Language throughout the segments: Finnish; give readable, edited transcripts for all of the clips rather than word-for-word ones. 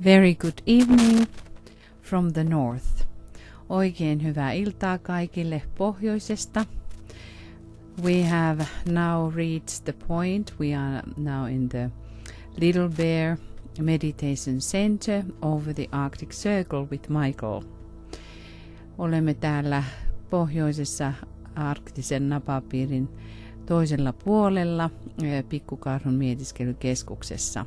Very good evening from the north. Oikein hyvää iltaa kaikille pohjoisesta. We have now reached the point. We are now in the Little Bear Meditation Center over the Arctic Circle with Michael. Olemme täällä pohjoisessa arktisen napapiirin toisella puolella pikkukarhun mietiskelykeskuksessa.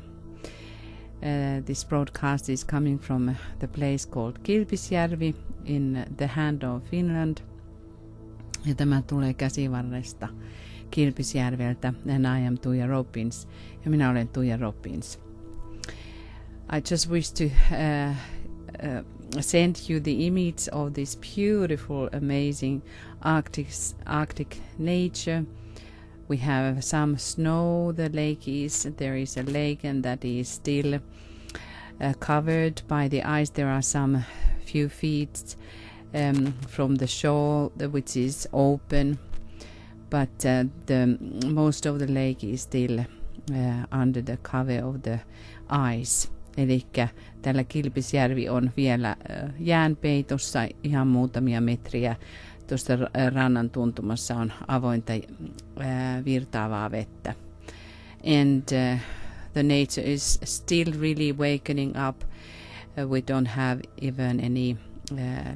This broadcast is coming from the place called Kilpisjärvi in the hand of Finland. Ja tämä tulee käsivarresta Kilpisjärveltä. And I am Tuija Robbins. Ja minä olen Tuija Robbins. I just wish to send you the image of this beautiful, amazing Arctic nature. We have some snow, the lake is, there is a lake and that is still covered by the ice. There are some few feet from the shore which is open, but the most of the lake is still under the cover of the ice. Elikkä tällä Kilpisjärvi on vielä jäänpeitossa ihan muutamia metriä. Tuosta rannan tuntumassa on avointa virtaavaa vettä. And the nature is still really wakening up. We don't have even any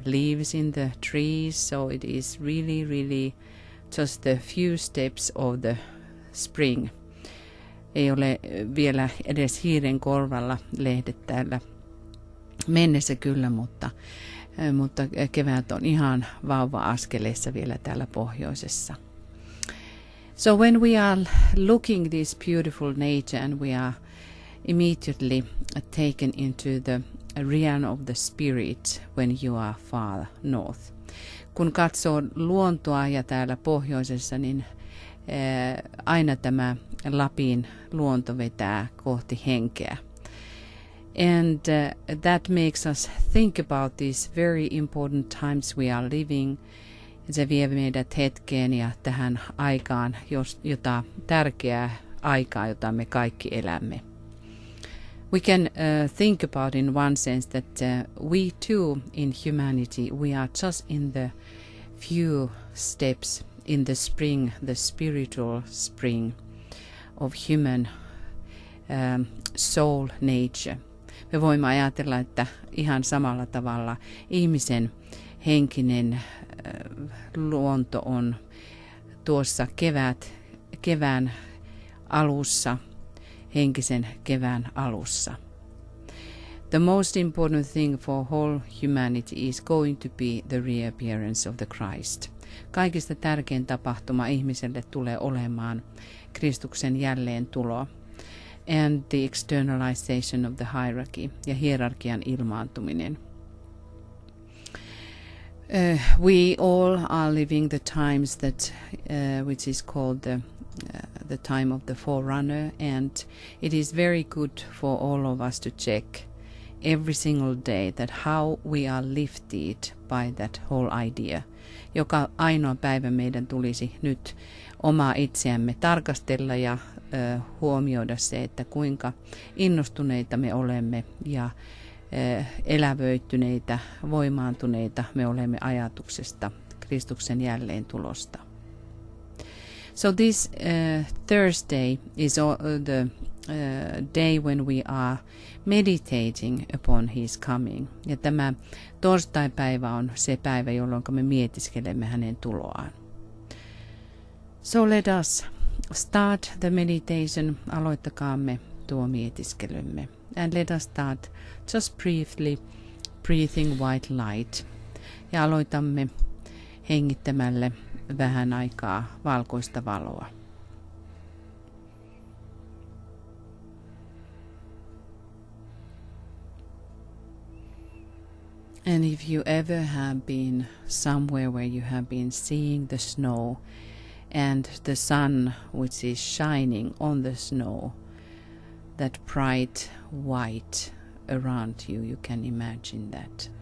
leaves in the trees, so it is really just a few steps of the spring. Ei ole vielä edes hiiren korvalla lehdet täällä mennessä kyllä, mutta kevät on ihan vauva-askeleissa vielä täällä pohjoisessa. So when we are looking this beautiful nature and we are immediately taken into the realm of the spirit when you are far north. kun katsoo luontoa ja täällä pohjoisessa, niin aina tämä Lapin luonto vetää kohti henkeä. And that makes us think about these very important times we are living. Se vie meidät hetkeen ja tähän aikaan, jota tärkeää aikaa, jota me kaikki elämme. We can think about in one sense that we too in humanity, we are just in the few steps in the spring, the spiritual spring of human soul nature. Me voimme ajatella, että ihan samalla tavalla ihmisen henkinen luonto on tuossa kevään alussa, henkisen kevään alussa. The most important thing for whole humanity is going to be the reappearance of the Christ. Kaikista tärkein tapahtuma ihmiselle tulee olemaan Kristuksen jälleen tulo and the externalization of the hierarchy ja hierarkian ilmaantuminen. We all are living the times that which is called the time of the forerunner, and it is very good for all of us to check every single day that how we are lifted by that whole idea. Joka ainoa päivä meidän tulisi nyt omaa itseämme tarkastella ja huomioida se, että kuinka innostuneita me olemme ja elävöityneitä, voimaantuneita me olemme ajatuksesta Kristuksen jälleen tulosta. So this Thursday is the day when we are meditating upon his coming. Ja tämä torstaipäivä on se päivä, jolloin me mietiskelemme hänen tuloaan. So let us start the meditation. Aloittakaamme tuo mietiskelymme. And let us start just briefly breathing white light. Ja aloitamme hengittämälle vähän aikaa valkoista valoa. And if you ever have been somewhere where you have been seeing the snow and the sun which is shining on the snow, that bright white around you, you can imagine that.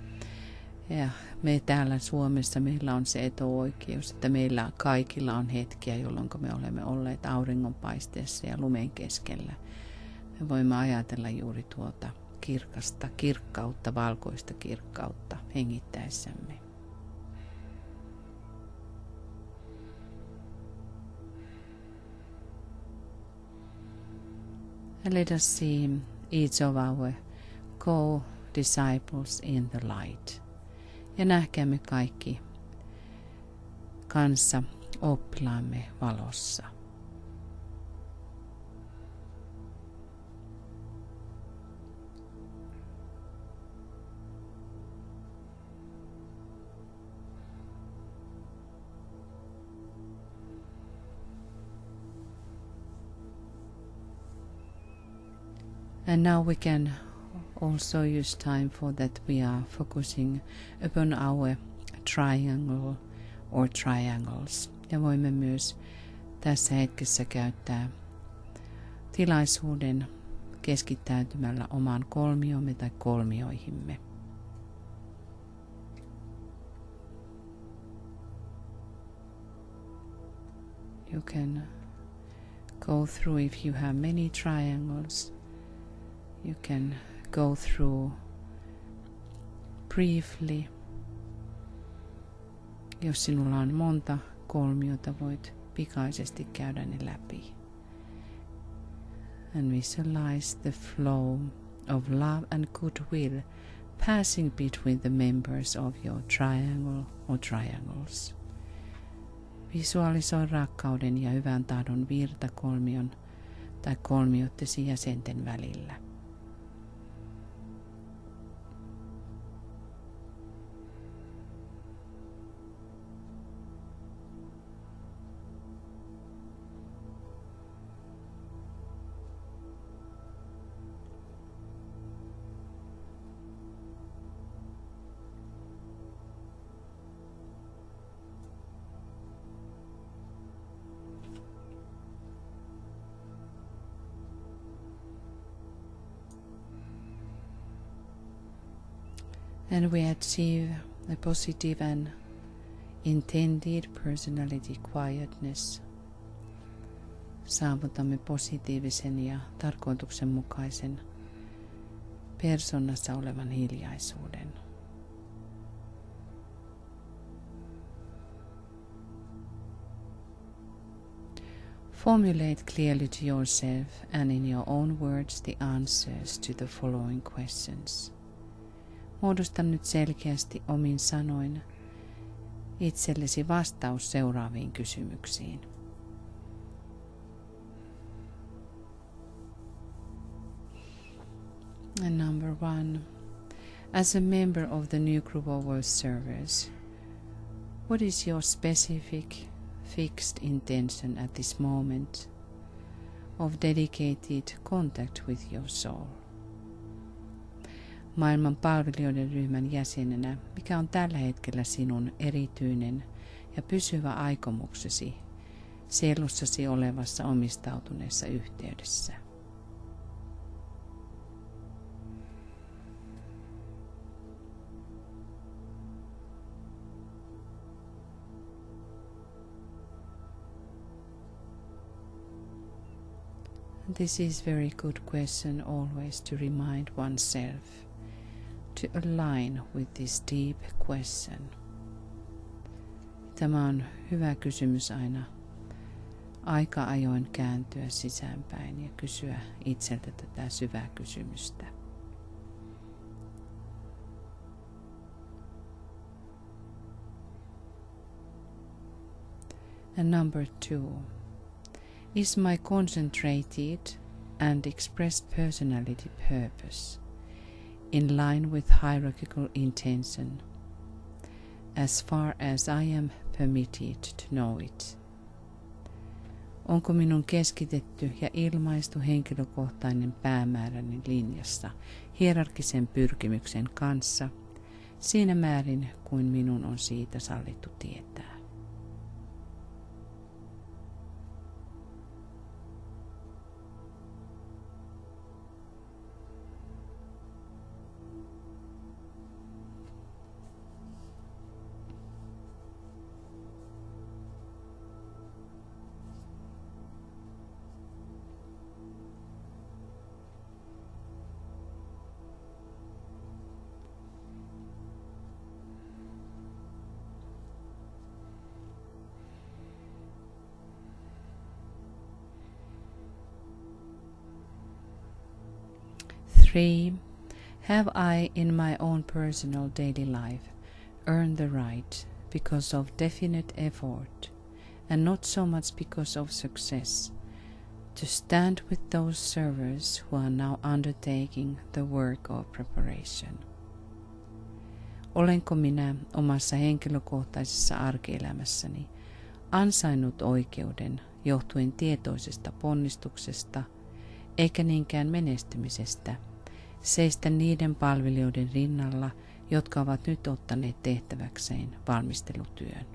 Ja me täällä Suomessa meillä on se etuoikeus, että meillä kaikilla on hetkiä, jolloin me olemme olleet auringonpaisteessa ja lumen keskellä. Me voimme ajatella juuri tuota kirkasta kirkkautta, valkoista kirkkautta hengittäessämme. And let us see each of our co-disciples in the light. Ja nähkäämme kaikki kanssa oppilaamme valossa. And now we can also use time for that we are focusing upon our triangle or triangles. Ja voimme myös tässä hetkessä käyttää tilaisuuden keskittäytymällä omaan kolmiomme tai kolmioihimme. You can go through, if you have many triangles, you can go through briefly. Jos sinulla on monta kolmiota, voit pikaisesti käydä ne läpi. And visualize the flow of love and goodwill passing between the members of your triangle or triangles. Visualisoi rakkauden ja hyvän tahdon virta kolmion tai kolmiottesi jäsenten välillä. And we achieve a positive and intended personality quietness. Saavutamme positiivisen ja tarkoituksenmukaisen persoonassa olevan hiljaisuuden. Formulate clearly to yourself and in your own words the answers to the following questions. Muodosta nyt selkeästi omin sanoin itsellesi vastaus seuraaviin kysymyksiin. And number 1. As a member of the new group of world servers, what is your specific fixed intention at this moment of dedicated contact with your soul? Maailman palvelijoiden ryhmän jäsenenä, mikä on tällä hetkellä sinun erityinen ja pysyvä aikomuksesi sielussasi olevassa omistautuneessa yhteydessä? This is very good question always to remind oneself to align with this deep question. Tämä on hyvä kysymys aina aika ajoin kääntyä sisäänpäin ja kysyä itseltä tätä syvää kysymystä. And number 2. Is my concentrated and expressed personality purpose in line with hierarchical intention, as far as I am permitted to know it? Onko minun keskitetty ja ilmaistu henkilökohtainen päämääräni linjassa hierarkisen pyrkimyksen kanssa siinä määrin kuin minun on siitä sallittu tietää? Three, have I in my own personal daily life earned the right because of definite effort and not so much because of success to stand with those servers who are now undertaking the work of preparation? Olenko minä omassa henkilökohtaisessa arkielämässäni ansainnut oikeuden johtuen tietoisesta ponnistuksesta eikä niinkään menestymisestä seistä niiden palvelijoiden rinnalla, jotka ovat nyt ottaneet tehtäväkseen valmistelutyön?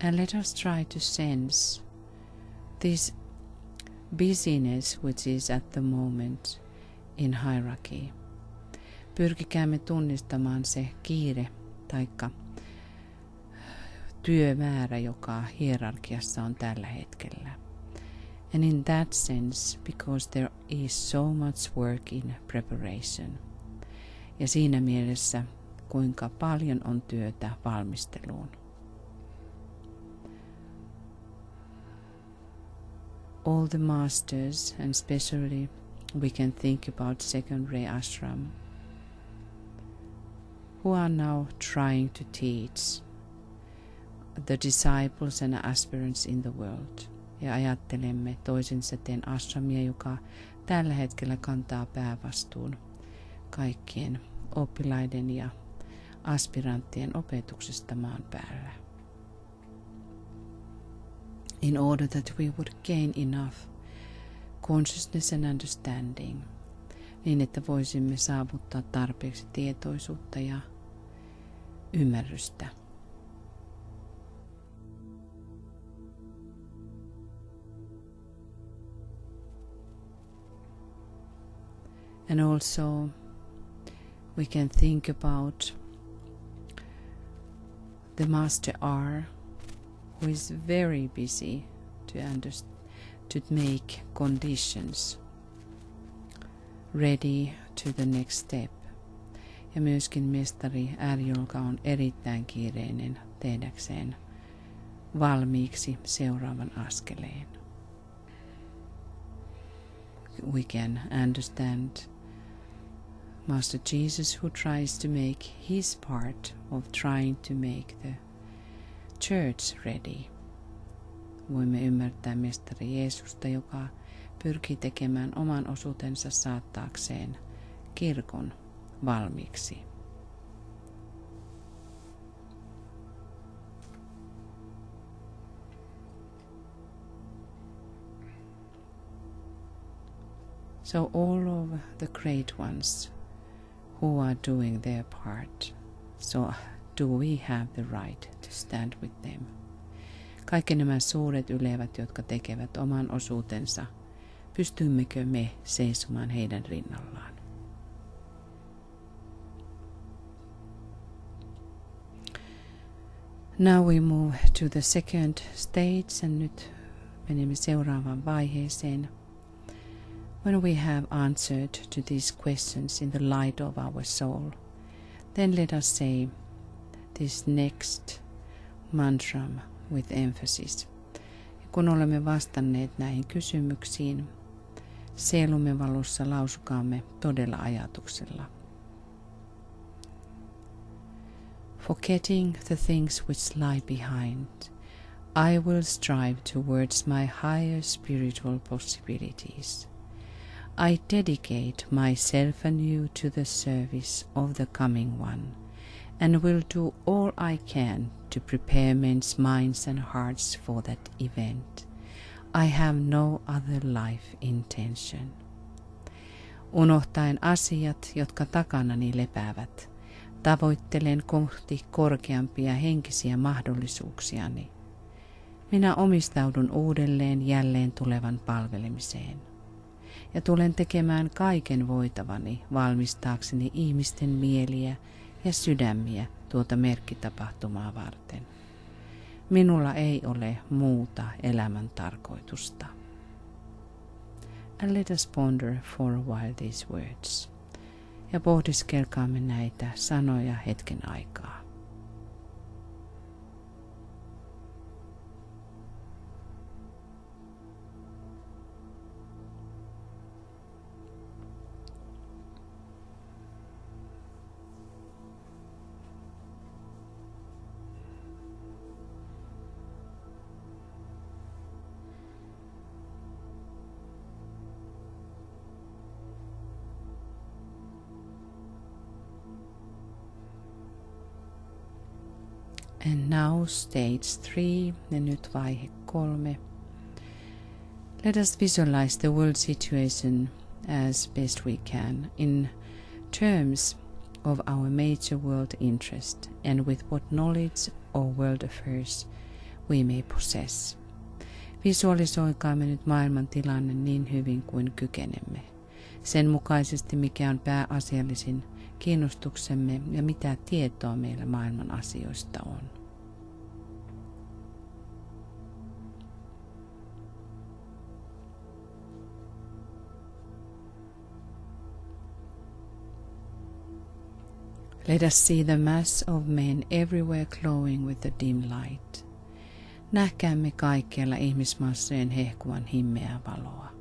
And let us try to sense this busyness which is at the moment in hierarchy. Pyrkikäämme tunnistamaan se kiire taikka työmäärä, joka hierarkiassa on tällä hetkellä. And in that sense, because there is so much work in preparation. Ja siinä mielessä, kuinka paljon on työtä valmisteluun. All the masters, and especially we can think about secondary ashram, who are now trying to teach the disciples and aspirants in the world. Ja ajattelemme toisen säteen ashramia, joka tällä hetkellä kantaa päävastuun kaikkien oppilaiden ja aspiranttien opetuksesta maan päällä. In order that we would gain enough consciousness and understanding, niin että voisimme saavuttaa tarpeeksi tietoisuutta ja ymmärrystä. And also we can think about the Master R, who is very busy to make conditions ready to the next step. Ja myöskin mestari R, joka on erittäin kiireinen tehdäkseen valmiiksi seuraavan askeleen. We can understand Master Jesus, who tries to make his part of trying to make the church ready. Voimme ymmärtää mestari Jeesusta, joka pyrkii tekemään oman osuutensa saattaakseen kirkon valmiiksi. So all of the great ones who are doing their part, so do we have the right to stand with them? Kaikki nämä suuret ylevät, jotka tekevät oman osuutensa, pystymmekö me seisomaan heidän rinnallaan? Now we move to the second stage, and nyt menemme seuraavaan vaiheeseen. When we have answered to these questions in the light of our soul, then let us say this next mantra with emphasis. Kun olemme vastanneet näihin kysymyksiin, sielumme valossa lausukaamme todella ajatuksella. Forgetting the things which lie behind, I will strive towards my higher spiritual possibilities. I dedicate myself anew to the service of the coming one, and will do all I can to prepare men's minds and hearts for that event. I have no other life intention. Unohtaen asiat, jotka takanani lepäävät, tavoittelen kohti korkeampia henkisiä mahdollisuuksiani. Minä omistaudun uudelleen jälleen tulevan palvelemiseen. Ja tulen tekemään kaiken voitavani valmistaakseni ihmisten mieliä ja sydämiä tuota merkkitapahtumaa varten. Minulla ei ole muuta elämän tarkoitusta. And let us ponder for a while these words. Ja pohdiskelkaamme näitä sanoja hetken aikaa. And now stage 3, ja nyt vaihe 3. Let us visualize the world situation as best we can in terms of our major world interest and with what knowledge or world affairs we may possess. Visualisoikaamme nyt maailman tilanne niin hyvin kuin kykenemme. Sen mukaisesti mikä on pääasiallisin kiinnostuksemme ja mitä tietoa meillä maailman asioista on. Let us see the mass of men everywhere glowing with the dim light. Nähkäämme kaikkialla ihmismassojen hehkuvan himmeää valoa.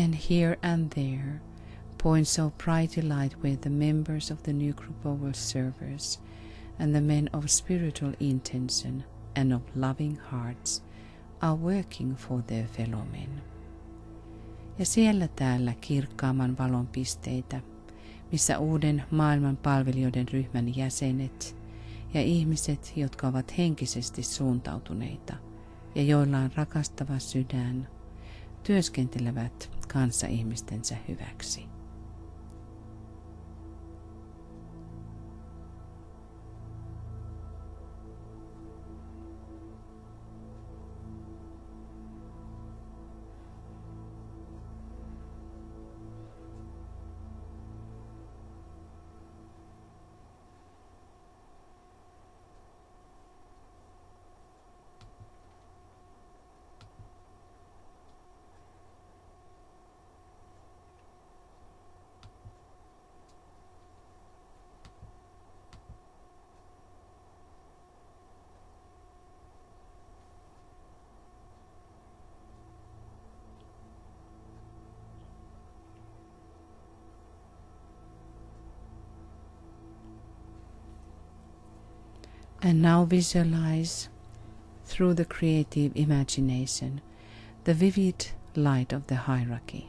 And here and there, points of brighter light where the members of the new group of servers and the men of spiritual intention and of loving hearts are working for their fellow men. Ja siellä täällä kirkkaamman valon pisteitä, missä uuden maailman palvelijoiden ryhmän jäsenet ja ihmiset, jotka ovat henkisesti suuntautuneita ja joilla on rakastava sydän, työskentelevät kanssaihmistensä hyväksi. And now visualize through the creative imagination the vivid light of the hierarchy.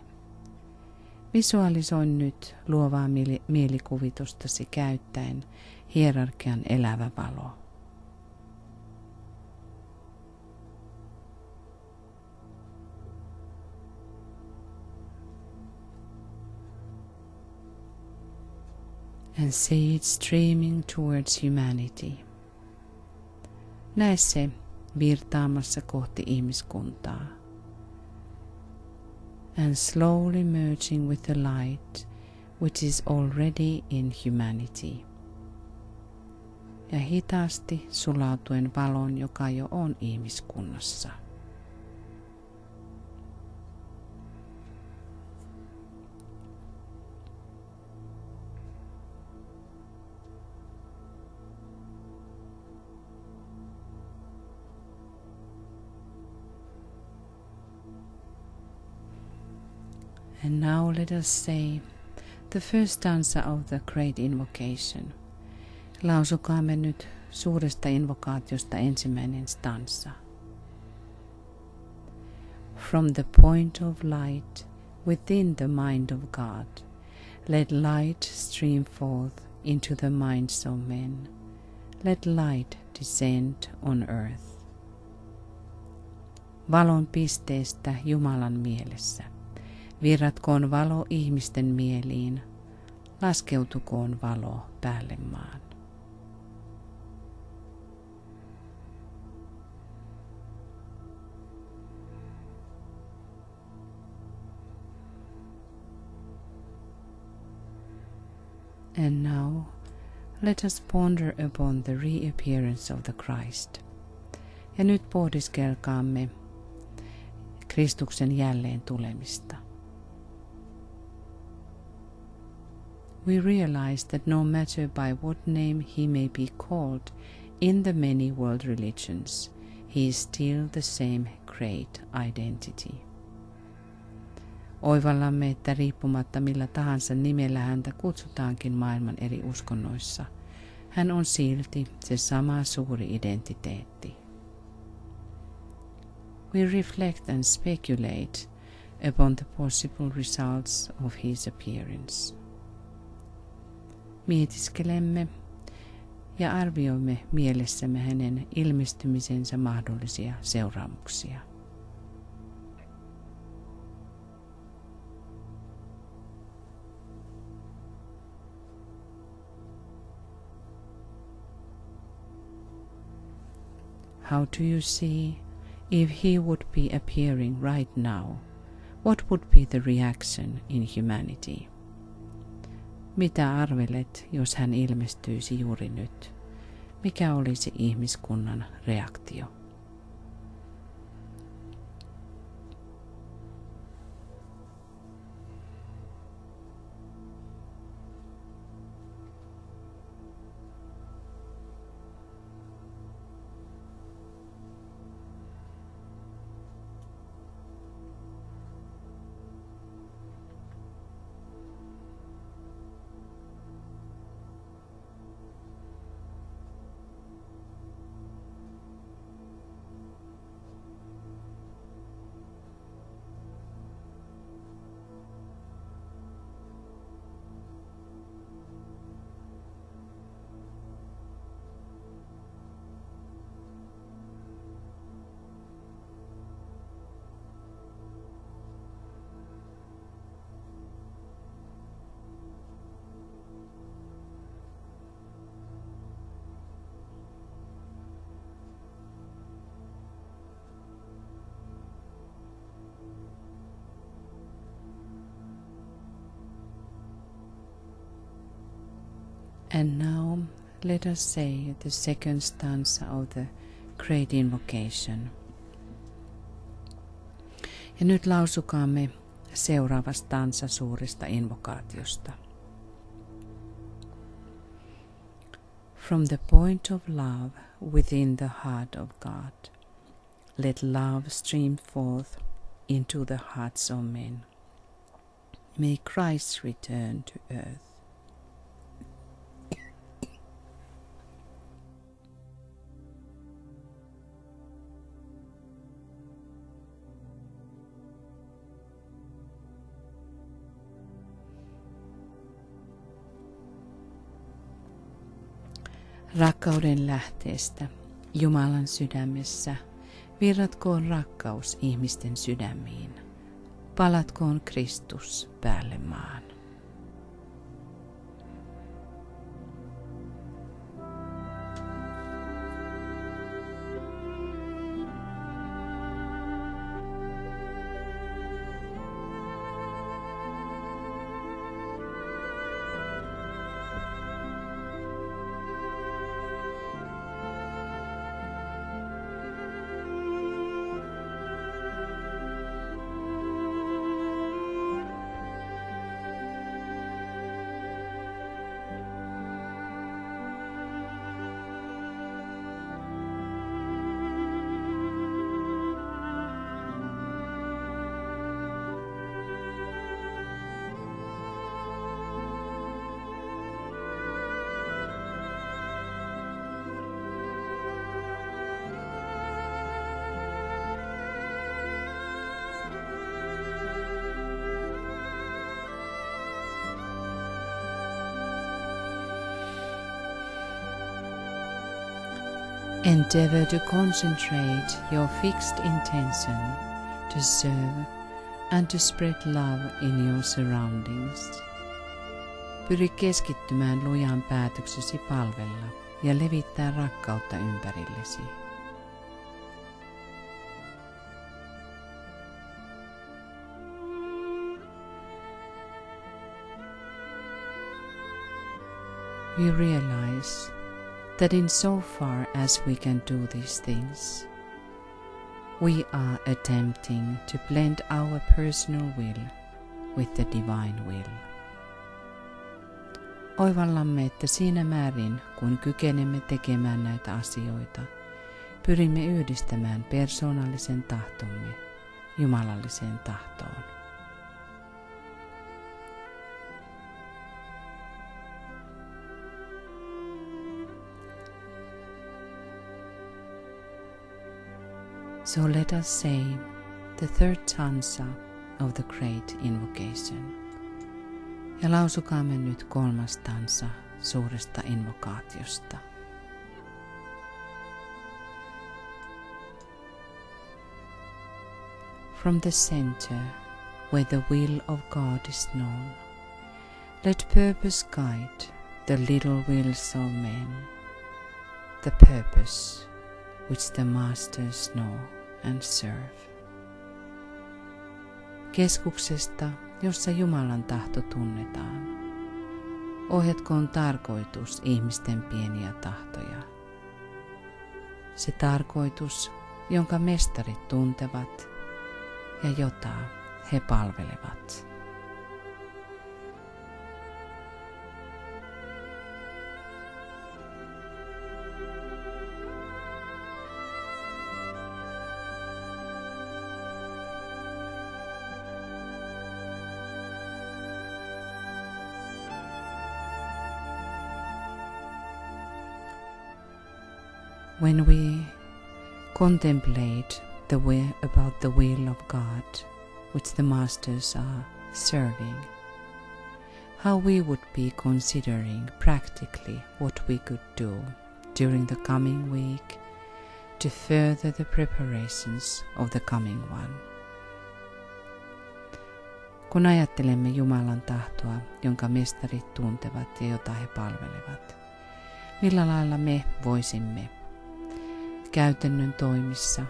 Visualisoi nyt luovaa mielikuvitustasi käyttäen hierarkian elävä valo. And see it streaming towards humanity. Näe se virtaamassa kohti ihmiskuntaa. And slowly merging with the light which is already in humanity. Ja hitaasti sulautuen valoon, joka jo on ihmiskunnassa. And now let us say the first stanza of the great invocation. Lausukaamme nyt suuresta invokaatiosta ensimmäinen stanza. From the point of light within the mind of God, let light stream forth into the minds of men. Let light descend on earth. Valon pisteestä Jumalan mielessä. Virratkoon valo ihmisten mieliin, laskeutukoon valo päälle maan. And now let us ponder upon the reappearance of the Christ. Ja nyt pohdiskelkaamme Kristuksen jälleen tulemista. We realize that no matter by what name he may be called in the many world religions, he is still the same great identity. Oivallamme, että riippumatta millä tahansa nimellä häntä kutsutaankin maailman eri uskonnoissa, hän on silti se sama suuri identiteetti. We reflect and speculate upon the possible results of his appearance. Mietiskelemme ja arvioimme mielessämme hänen ilmestymisensä mahdollisia seuraamuksia. How do you see if he would be appearing right now? What would be the reaction in humanity? Mitä arvelet, jos hän ilmestyisi juuri nyt? Mikä olisi ihmiskunnan reaktio? And now let us say the second stanza of the Great Invocation. Ja nyt lausukaamme seuraava stanza suuresta invokaatiosta. From the point of love within the heart of God, let love stream forth into the hearts of men. May Christ return to earth. Rakkauden lähteestä Jumalan sydämessä virratkoon rakkaus ihmisten sydämiin. Palatkoon Kristus päälle maan. Endeavor to concentrate your fixed intention to serve and to spread love in your surroundings. Pyri keskittymään lujaan päätöksesi palvella ja levittää rakkautta ympärillesi. We realize that in so far as we can do these things, we are attempting to blend our personal will with the divine will. Oivallamme, että siinä määrin, kun kykenemme tekemään näitä asioita, pyrimme yhdistämään persoonallisen tahtomme jumalalliseen tahtoon. So let us say the third stanza of the Great Invocation. Ja lausukaamme nyt kolmas stanza suuresta invokaatiosta. From the center, where the will of God is known, let purpose guide the little wills of men, the purpose which the masters know and serve. Keskuksesta, jossa Jumalan tahto tunnetaan, ohjatkoon tarkoitus ihmisten pieniä tahtoja. Se tarkoitus, jonka mestarit tuntevat ja jota he palvelevat. When we contemplate about the will of God, which the masters are serving, how we would be considering practically what we could do during the coming week to further the preparations of the coming one. Kun ajattelemme Jumalan tahtoa, jonka mestarit tuntevat ja jota he palvelevat, millä lailla me voisimme käytännön toimissa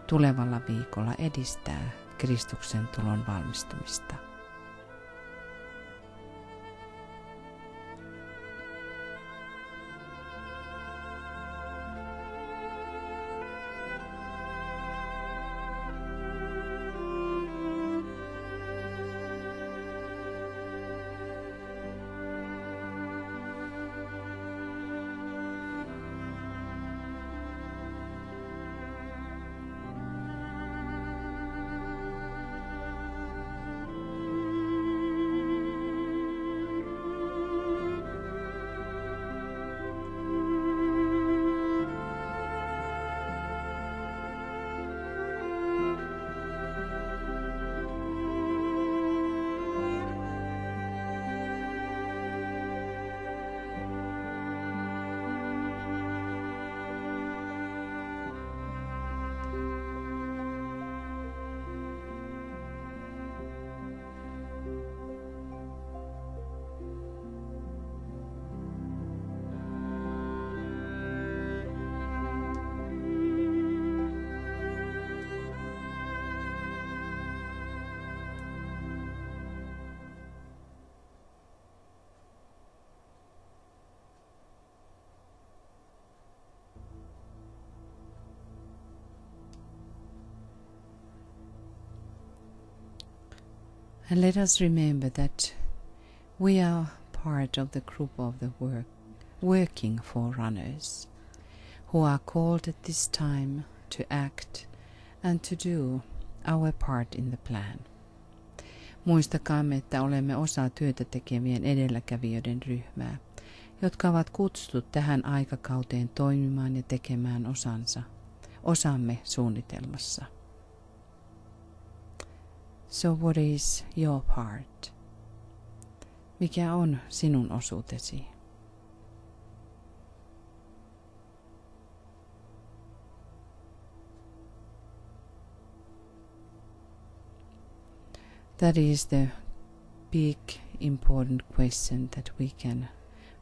tulevalla viikolla edistää Kristuksen tulon valmistumista? And let us remember that we are part of the group of the working forerunners who are called at this time to act and to do our part in the plan. Muistakaamme, että olemme osa työtä tekevien edelläkävijöiden ryhmää, jotka ovat kutsuttu tähän aikakauteen toimimaan ja tekemään osamme suunnitelmassa. So what is your part? Mikä on sinun osuutesi? That is the big important question that we can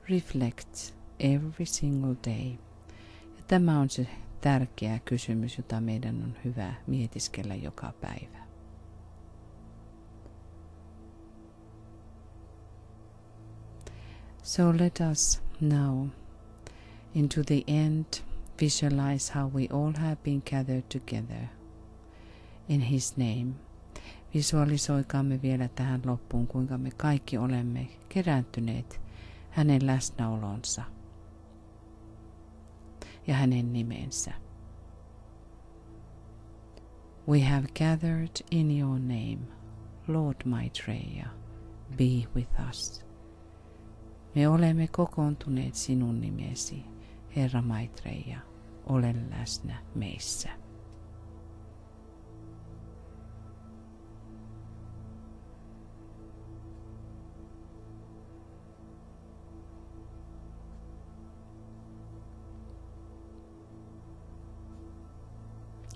reflect every single day. Ja tämä on se tärkeä kysymys, jota meidän on hyvä mietiskellä joka päivä. So let us now, into the end, visualize how we all have been gathered together in His name. Visualisoikaamme vielä tähän loppuun, kuinka me kaikki olemme kerääntyneet hänen läsnäolonsa ja hänen nimensä. We have gathered in your name, Lord Maitreya, be with us. Me olemme kokoontuneet sinun nimesi, Herra Maitreya, ole läsnä meissä.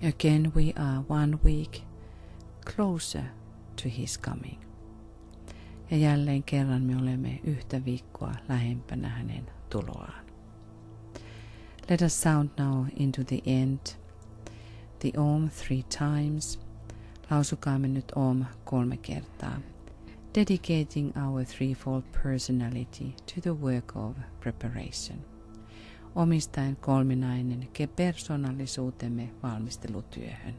Again we are 1 week closer to His coming. Ja jälleen kerran me olemme yhtä viikkoa lähempänä hänen tuloaan. Let us sound now into the end the Om 3 times. Lausukaamme nyt Om 3 kertaa. Dedicating our threefold personality to the work of preparation. Omistaen kolminainen persoonallisuutemme valmistelutyöhön.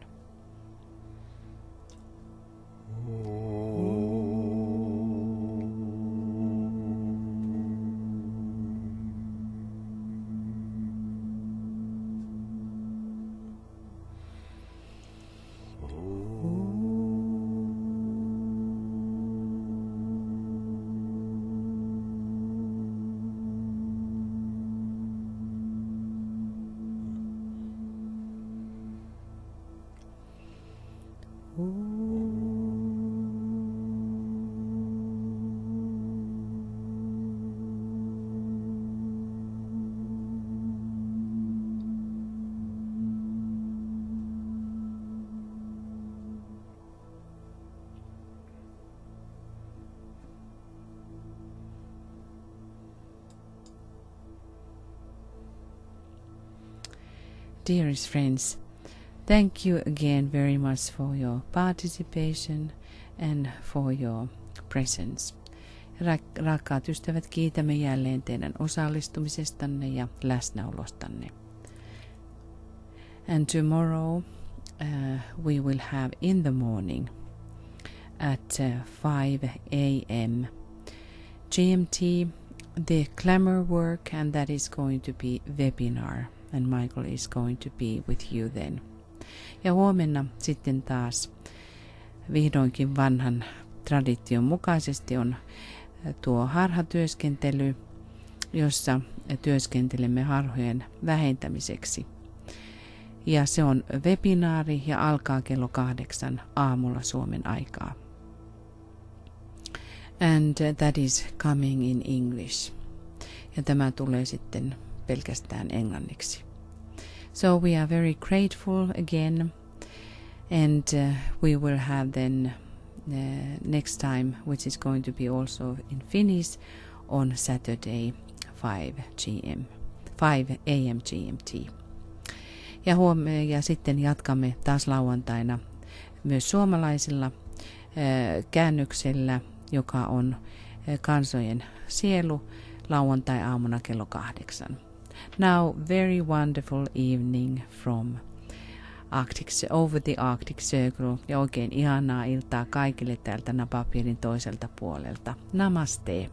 Dearest friends, thank you again very much for your participation and for your presence. Rakkaat ystävät, kiitämme jälleen teidän osallistumisestanne ja läsnäolostanne. And tomorrow we will have in the morning at 5 a.m. GMT the glamour work, and that is going to be webinar. And Michael is going to be with you then. Ja huomenna sitten taas vihdoinkin vanhan tradition mukaisesti on tuo harhatyöskentely, jossa työskentelemme harhojen vähentämiseksi. Ja se on webinaari ja alkaa kello 8 aamulla Suomen aikaa. And that is coming in English. Ja tämä tulee sitten pelkästään englanniksi. So we are very grateful again, and we will have then next time, which is going to be also in Finnish, on Saturday 5 a.m. GMT. Ja sitten jatkamme taas lauantaina myös suomalaisilla käännöksellä, joka on kansojen sielu, lauantai-aamuna kello 8. Now, very wonderful evening from Over the Arctic Circle. Ja oikein ihanaa iltaa kaikille täältä napapiirin toiselta puolelta. Namaste.